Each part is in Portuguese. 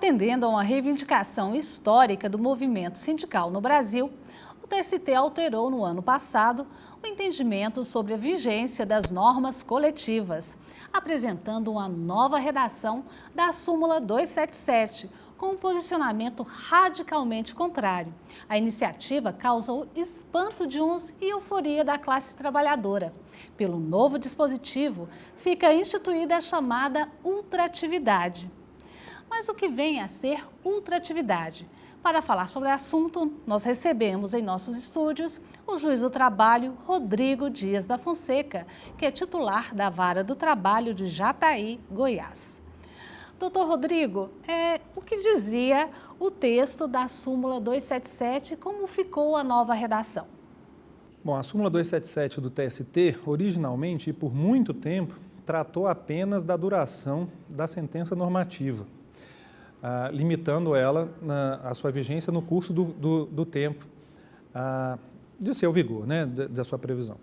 Atendendo a uma reivindicação histórica do movimento sindical no Brasil, o TST alterou no ano passado o entendimento sobre a vigência das normas coletivas, apresentando uma nova redação da súmula 277, com um posicionamento radicalmente contrário. A iniciativa causou espanto de uns e euforia da classe trabalhadora. Pelo novo dispositivo, fica instituída a chamada ultratividade. Mas o que vem a ser ultratividade? Para falar sobre o assunto, nós recebemos em nossos estúdios o juiz do trabalho, Rodrigo Dias da Fonseca, que é titular da Vara do Trabalho de Jataí, Goiás. Doutor Rodrigo, o que dizia o texto da súmula 277 e como ficou a nova redação? Bom, a súmula 277 do TST, originalmente e por muito tempo, tratou apenas da duração da sentença normativa, limitando ela a sua vigência no curso do tempo de seu vigor, né, da sua previsão.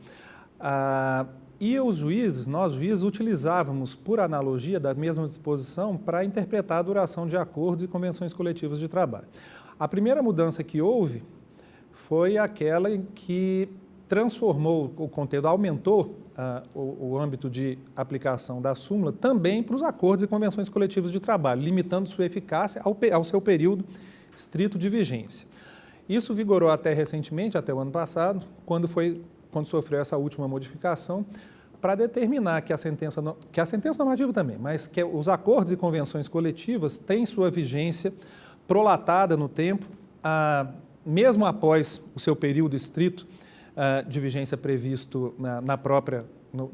E os juízes, nós juízes, utilizávamos, por analogia da mesma disposição, para interpretar a duração de acordos e convenções coletivas de trabalho. A primeira mudança que houve foi aquela em que transformou o conteúdo, aumentou o âmbito de aplicação da súmula também para os acordos e convenções coletivas de trabalho, limitando sua eficácia ao seu período estrito de vigência. Isso vigorou até recentemente, até o ano passado, quando sofreu essa última modificação, para determinar que a sentença normativa também, mas que os acordos e convenções coletivas têm sua vigência prolatada no tempo, mesmo após o seu período estrito de vigência previsto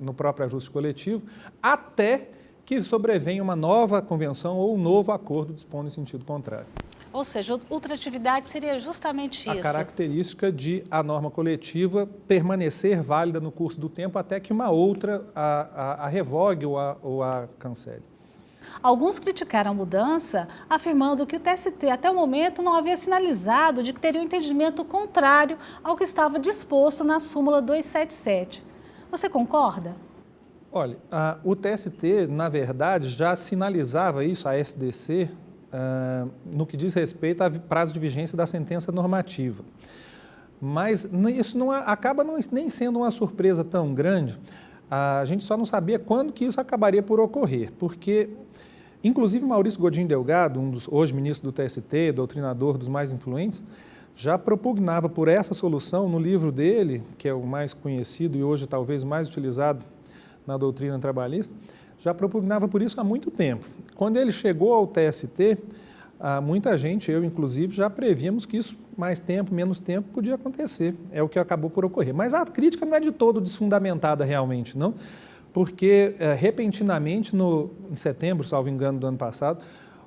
no próprio ajuste coletivo, até que sobrevenha uma nova convenção ou um novo acordo dispondo em sentido contrário. Ou seja, ultratividade seria justamente isso. A característica de a norma coletiva permanecer válida no curso do tempo até que uma outra a revogue ou a cancele. Alguns criticaram a mudança, afirmando que o TST até o momento não havia sinalizado de que teria um entendimento contrário ao que estava disposto na súmula 277. Você concorda? Olha, o TST, na verdade, já sinalizava isso à SDC no que diz respeito a prazo de vigência da sentença normativa. Mas isso acaba nem sendo uma surpresa tão grande. A gente só não sabia quando que isso acabaria por ocorrer, porque, inclusive, Maurício Godinho Delgado, hoje ministro do TST, doutrinador dos mais influentes, já propugnava por essa solução no livro dele, que é o mais conhecido e hoje talvez mais utilizado na doutrina trabalhista, já propugnava por isso há muito tempo. Quando ele chegou ao TST, muita gente, eu inclusive, já prevíamos que isso, mais tempo, menos tempo, podia acontecer. É o que acabou por ocorrer. Mas a crítica não é de todo desfundamentada realmente, não, porque repentinamente, em setembro, salvo engano, do ano passado,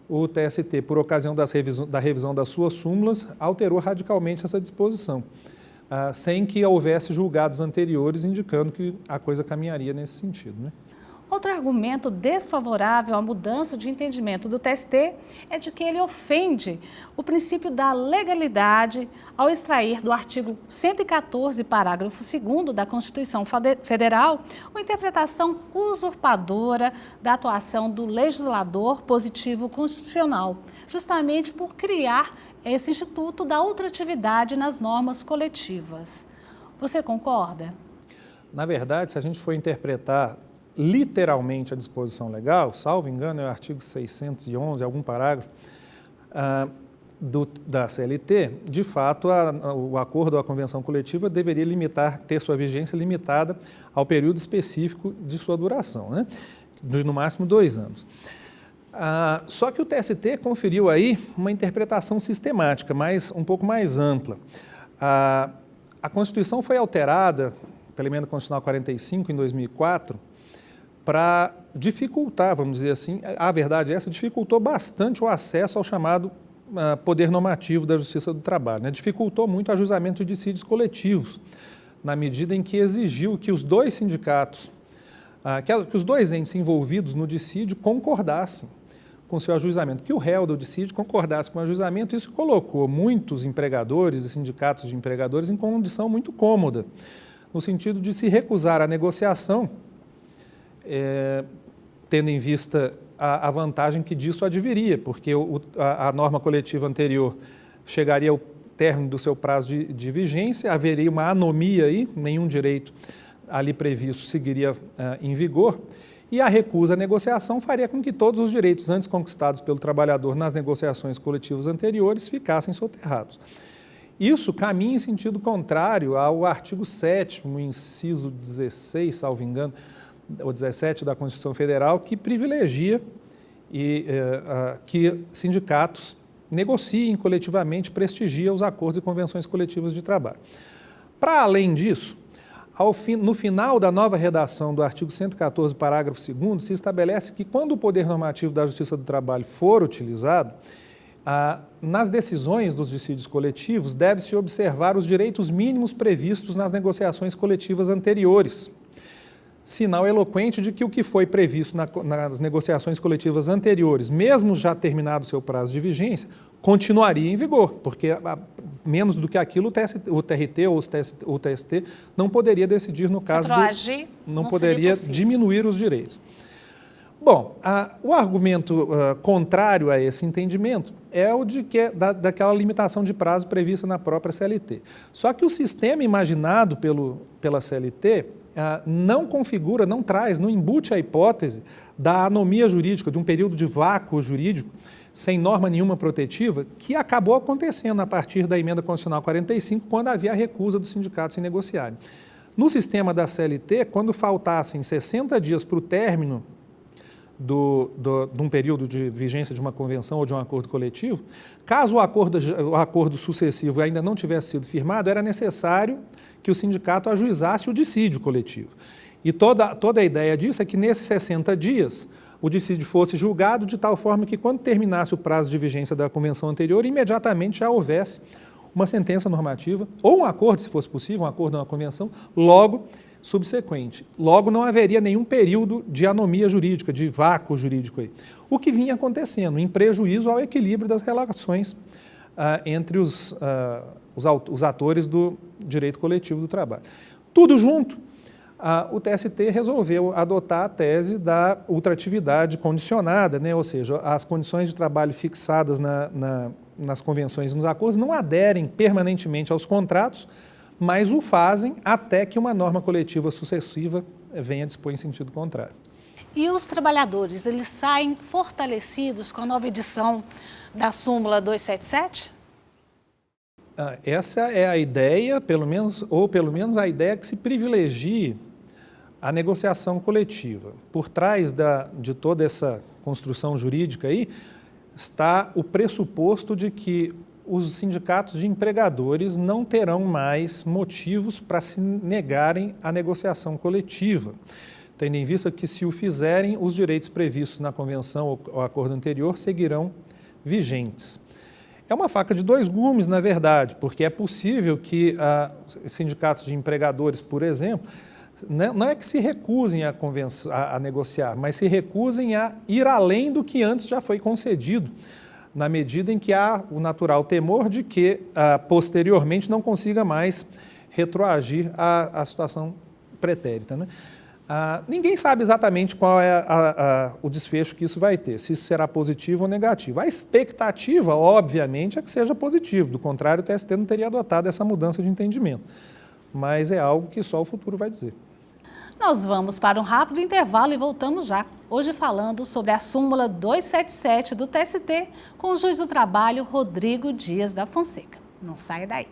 o TST, por ocasião da revisão das suas súmulas, alterou radicalmente essa disposição, sem que houvesse julgados anteriores indicando que a coisa caminharia nesse sentido, né? Outro argumento desfavorável à mudança de entendimento do TST é de que ele ofende o princípio da legalidade ao extrair do artigo 114, parágrafo 2º da Constituição Federal, uma interpretação usurpadora da atuação do legislador positivo constitucional, justamente por criar esse instituto da ultratividade nas normas coletivas. Você concorda? Na verdade, se a gente for interpretar literalmente a disposição legal, salvo engano, é o artigo 611, algum parágrafo da CLT, de fato, o acordo ou a convenção coletiva deveria ter sua vigência limitada ao período específico de sua duração, né? No máximo 2 anos. Só que o TST conferiu aí uma interpretação sistemática, um pouco mais ampla. A Constituição foi alterada pela Emenda Constitucional 45, em 2004, para dificultar, vamos dizer assim, a verdade é essa, dificultou bastante o acesso ao chamado poder normativo da Justiça do Trabalho, né? Dificultou muito o ajuizamento de dissídios coletivos, na medida em que exigiu que os dois sindicatos, que os dois entes envolvidos no dissídio concordassem com seu ajuizamento, que o réu do dissídio concordasse com o ajuizamento. Isso colocou muitos empregadores e sindicatos de empregadores em condição muito cômoda, no sentido de se recusar à negociação, tendo em vista a vantagem que disso adviria, porque a norma coletiva anterior chegaria ao término do seu prazo de vigência, haveria uma anomia aí, nenhum direito ali previsto seguiria em vigor, e a recusa à negociação faria com que todos os direitos antes conquistados pelo trabalhador nas negociações coletivas anteriores ficassem soterrados. Isso caminha em sentido contrário ao artigo 7º, inciso 16, salvo engano, ou 17 da Constituição Federal, que privilegia que sindicatos negociem coletivamente, prestigiem os acordos e convenções coletivas de trabalho. Para além disso, no final da nova redação do artigo 114, parágrafo 2º, se estabelece que quando o poder normativo da Justiça do Trabalho for utilizado, nas decisões dos dissídios coletivos, deve-se observar os direitos mínimos previstos nas negociações coletivas anteriores. Sinal eloquente de que o que foi previsto nas negociações coletivas anteriores, mesmo já terminado o seu prazo de vigência, continuaria em vigor, porque menos do que aquilo o TRT ou o TST não poderia decidir no caso não poderia diminuir os direitos. Bom, o argumento contrário a esse entendimento é o daquela limitação de prazo prevista na própria CLT. Só que o sistema imaginado pela CLT não configura, não traz, não embute a hipótese da anomia jurídica, de um período de vácuo jurídico, sem norma nenhuma protetiva, que acabou acontecendo a partir da Emenda Constitucional 45, quando havia a recusa dos sindicatos em negociarem. No sistema da CLT, quando faltassem 60 dias para o término de um período de vigência de uma convenção ou de um acordo coletivo, caso o acordo sucessivo ainda não tivesse sido firmado, era necessário que o sindicato ajuizasse o dissídio coletivo. E toda a ideia disso é que nesses 60 dias o dissídio fosse julgado de tal forma que quando terminasse o prazo de vigência da convenção anterior, imediatamente já houvesse uma sentença normativa, ou um acordo, se fosse possível, um acordo ou uma convenção, logo subsequente. Logo não haveria nenhum período de anomia jurídica, de vácuo jurídico aí. O que vinha acontecendo, em prejuízo ao equilíbrio das relações entre os atores do direito coletivo do trabalho. Tudo junto, o TST resolveu adotar a tese da ultratividade condicionada, né? Ou seja, as condições de trabalho fixadas nas convenções e nos acordos não aderem permanentemente aos contratos, mas o fazem até que uma norma coletiva sucessiva venha dispor em sentido contrário. E os trabalhadores, eles saem fortalecidos com a nova edição da súmula 277? Essa é a ideia, pelo menos a ideia que se privilegie a negociação coletiva. Por trás de toda essa construção jurídica aí, está o pressuposto de que os sindicatos de empregadores não terão mais motivos para se negarem à negociação coletiva, tendo em vista que, se o fizerem, os direitos previstos na convenção ou acordo anterior seguirão vigentes. É uma faca de dois gumes, na verdade, porque é possível que sindicatos de empregadores, por exemplo, não é que se recusem a negociar, mas se recusem a ir além do que antes já foi concedido, na medida em que há o natural temor de que, posteriormente, não consiga mais retroagir à situação pretérita, né? Ninguém sabe exatamente qual é o desfecho que isso vai ter, se isso será positivo ou negativo. A expectativa, obviamente, é que seja positivo, do contrário, o TST não teria adotado essa mudança de entendimento. Mas é algo que só o futuro vai dizer. Nós vamos para um rápido intervalo e voltamos já. Hoje falando sobre a súmula 277 do TST com o juiz do trabalho Rodrigo Dias da Fonseca. Não saia daí.